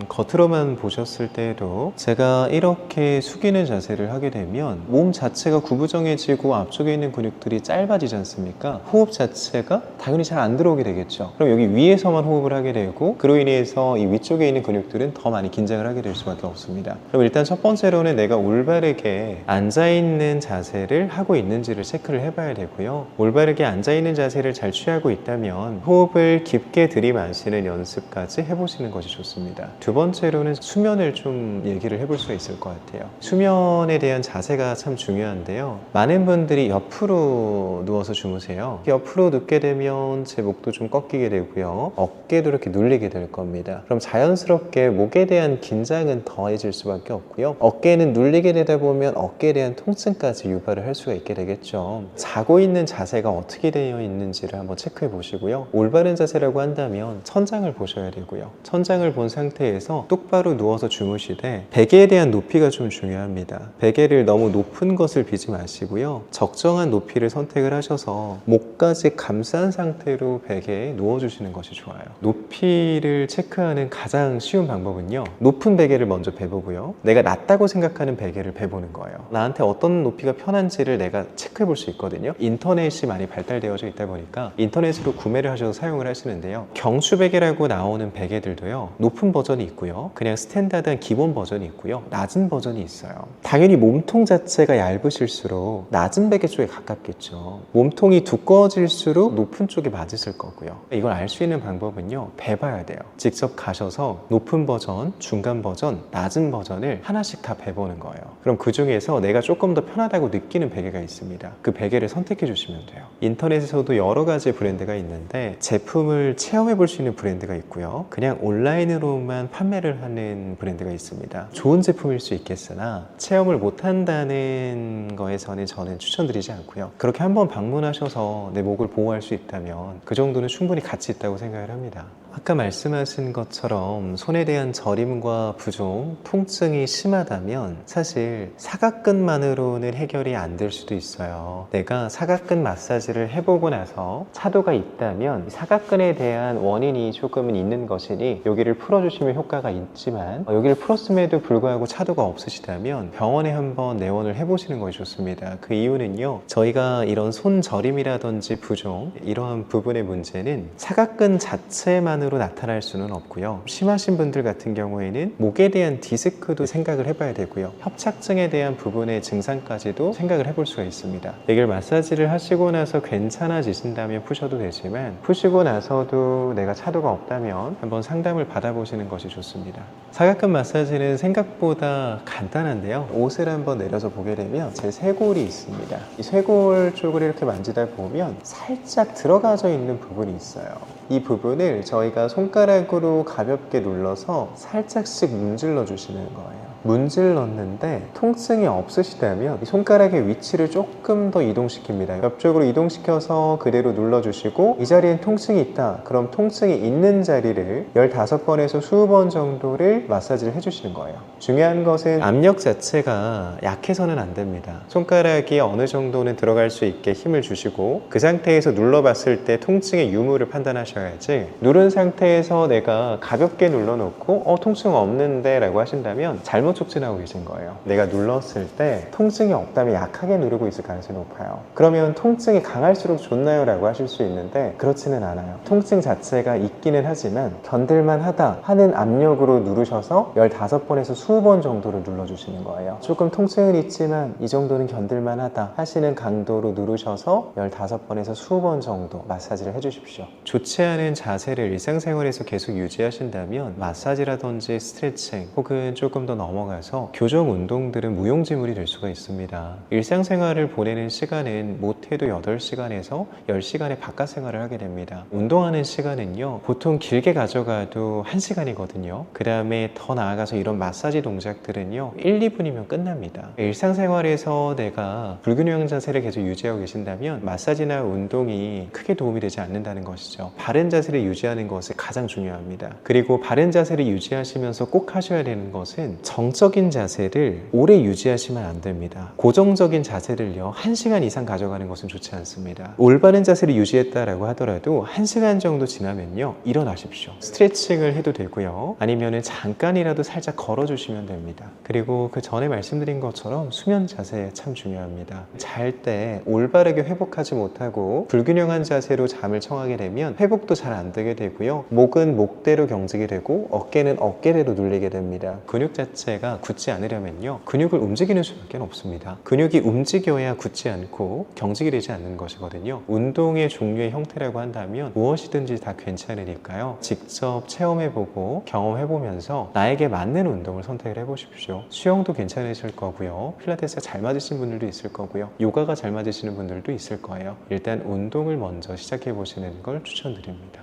겉으로만 보셨을 때도 제가 이렇게 숙이는 자세를 하게 되면 몸 자체가 구부정해지고 앞쪽에 있는 근육들이 짧아지지 않습니까? 호흡 자체가 당연히 잘 안 들어오게 되겠죠. 그럼 여기 위에서만 호흡을 하게 되고 그로 인해서 이 위쪽에 있는 근육들은 더 많이 긴장을 하게 될 수밖에 없습니다. 그럼 일단 첫 번째로는 내가 올바르게 앉아있는 자세를 하고 있는지를 체크를 해봐야 되고요. 올바르게 앉아있는 자세를 잘 취하고 있다면 호흡을 깊게 들이마시는 연습까지 해보시는 것이 좋습니다. 두 번째로는 수면을 좀 얘기를 해볼 수 있을 것 같아요. 수면에 대한 자세가 참 중요한데요. 많은 분들이 옆으로 누워서 주무세요. 옆으로 눕게 되면 제 목도 좀 꺾이게 되고요, 어깨도 이렇게 눌리게 될 겁니다. 그럼 자연스럽게 목에 대한 긴장은 더해질 수밖에 없고요, 어깨는 눌리게 되다 보면 어깨에 대한 통증까지 유발을 할 수가 있게 되겠죠. 자고 있는 자세가 어떻게 되어 있는지를 한번 체크해 보시고요. 올바른 자세라고 한다면 천장을 보셔야 되고요, 천장을 본 상태에서 똑바로 누워서 주무시되 베개에 대한 높이가 좀 중요합니다. 베개를 너무 높은 것을 비지 마시고요, 적정한 높이를 선택을 하셔서 목까지 감싼 상태로 베개에 누워주시는 것이 좋아요. 높이를 체크하는 가장 쉬운 방법은요, 높은 베개를 먼저 베보고요, 내가 낮다고 생각하는 베개를 베보는 거예요. 나한테 어떤 높이가 편한지를 내가 체크해 볼 수 있거든요. 인터넷이 많이 발달되어져 있다 보니까 인터넷으로 구매를 하셔서 사용을 하시는데요, 경추 베개라고 나오는 베개들도요, 높은 버전이 있고요, 그냥 스탠다드한 기본 버전이 있고요, 낮은 버전이 있어요. 당연히 몸통 자체가 얇으실수록 낮은 베개 쪽에 가깝겠죠. 몸통이 두꺼워질수록 높은 쪽에 맞으실 거고요. 이걸 알 수 있는 방법은요, 베봐야 돼요. 직접 가셔서 높은 버전, 중간 버전, 낮은 버전을 하나씩 다 베보는 거예요. 그럼 그 중에서 내가 조금 더 편하다고 느끼는 베개가 있습니다. 그 베개를 선택해 주시면 돼요. 인터넷에서도 여러 가지 브랜드가 있는데 제품을 체험해 볼 수 있는 브랜드가 있고요, 그냥 온라인으로만 판매를 하는 브랜드가 있습니다. 좋은 제품일 수 있겠으나 체험을 못 한다는 거에서는 저는 추천드리지 않고요, 그렇게 한번 방문하셔서 내 목을 보호할 수 있다면 그 정도는 충분히 가치 있다고 생각을 합니다. 아까 말씀하신 것처럼 손에 대한 저림과 부종, 통증이 심하다면 사실 사각근만으로는 해결이 안 될 수도 있어요. 내가 사각근 마사지를 해보고 나서 차도가 있다면 사각근에 대한 원인이 조금은 있는 것이니 여기를 풀어주시면 효과가 있지만 여기를 풀었음에도 불구하고 차도가 없으시다면 병원에 한번 내원을 해보시는 것이 좋습니다. 그 이유는요, 저희가 이런 손 저림이라든지 부종, 이러한 부분의 문제는 사각근 자체만으로 나타날 수는 없고요, 심하신 분들 같은 경우에는 목에 대한 디스크도 생각을 해봐야 되고요, 협착증에 대한 부분의 증상까지도 생각을 해볼 수가 있습니다. 이걸 마사지를 하시고 나서 괜찮아지신다면 푸셔도 되지만 푸시고 나서도 내가 차도가 없다면 한번 상담을 받아보시는 것이 좋습니다. 사각근 마사지는 생각보다 간단한데요, 옷을 한번 내려서 보게 되면 제 쇄골이 있습니다. 이 쇄골 쪽을 이렇게 만지다 보면 살짝 들어가져 있는 부분이 있어요. 이 부분을 저희가 손가락으로 가볍게 눌러서 살짝씩 문질러 주시는 거예요. 문질렀는데 통증이 없으시다면 이 손가락의 위치를 조금 더 이동시킵니다. 옆쪽으로 이동시켜서 그대로 눌러주시고 이 자리엔 통증이 있다. 그럼 통증이 있는 자리를 15번에서 20번 정도를 마사지를 해주시는 거예요. 중요한 것은 압력 자체가 약해서는 안 됩니다. 손가락이 어느 정도는 들어갈 수 있게 힘을 주시고 그 상태에서 눌러봤을 때 통증의 유무를 판단하셔야지 누른 상태에서 내가 가볍게 눌러놓고 통증 없는데 라고 하신다면 잘못 촉진하고 계신 거예요. 내가 눌렀을 때 통증이 없다면 약하게 누르고 있을 가능성이 높아요. 그러면 통증이 강할수록 좋나요? 라고 하실 수 있는데 그렇지는 않아요. 통증 자체가 있기는 하지만 견딜만 하다 하는 압력으로 누르셔서 15번에서 20번 정도를 눌러주시는 거예요. 조금 통증은 있지만 이 정도는 견딜만 하다 하시는 강도로 누르셔서 15번에서 20번 정도 마사지를 해주십시오. 좋지 않은 자세를 일상생활에서 계속 유지하신다면 마사지라든지 스트레칭 혹은 조금 더 넘어가서 교정 운동들은 무용지물이 될 수가 있습니다. 일상생활을 보내는 시간은 못해도 8시간에서 10시간의 바깥 생활을 하게 됩니다. 운동하는 시간은요 보통 길게 가져가도 1시간이거든요. 그 다음에 더 나아가서 이런 마사지 동작들은요 1, 2분이면 끝납니다. 일상생활에서 내가 불균형 자세를 계속 유지하고 계신다면 마사지나 운동이 크게 도움이 되지 않는다는 것이죠. 바른 자세를 유지하는 것이 가장 중요합니다. 그리고 바른 자세를 유지하시면서 꼭 하셔야 되는 것은 정적인 자세를 오래 유지하시면 안 됩니다. 고정적인 자세를요 1시간 이상 가져가는 것은 좋지 않습니다. 올바른 자세를 유지했다라고 하더라도 1시간 정도 지나면요 일어나십시오. 스트레칭을 해도 되고요 아니면은 잠깐이라도 살짝 걸어주시면 됩니다. 그리고 그 전에 말씀드린 것처럼 수면 자세 참 중요합니다. 잘 때 올바르게 회복하지 못하고 불균형한 자세로 잠을 청하게 되면 회복도 잘 안 되게 되고요 목은 목대로 경직이 되고 어깨는 어깨대로 눌리게 됩니다. 근육 자체가 굳지 않으려면요 근육을 움직이는 수밖에 없습니다. 근육이 움직여야 굳지 않고 경직이 되지 않는 것이거든요. 운동의 종류의 형태라고 한다면 무엇이든지 다 괜찮으니까요 직접 체험해보고 경험해보면서 나에게 맞는 운동을 선택을 해보십시오. 수영도 괜찮으실 거고요 필라테스가 잘 맞으신 분들도 있을 거고요 요가가 잘 맞으시는 분들도 있을 거예요. 일단 운동을 먼저 시작해보시는 걸 추천드립니다.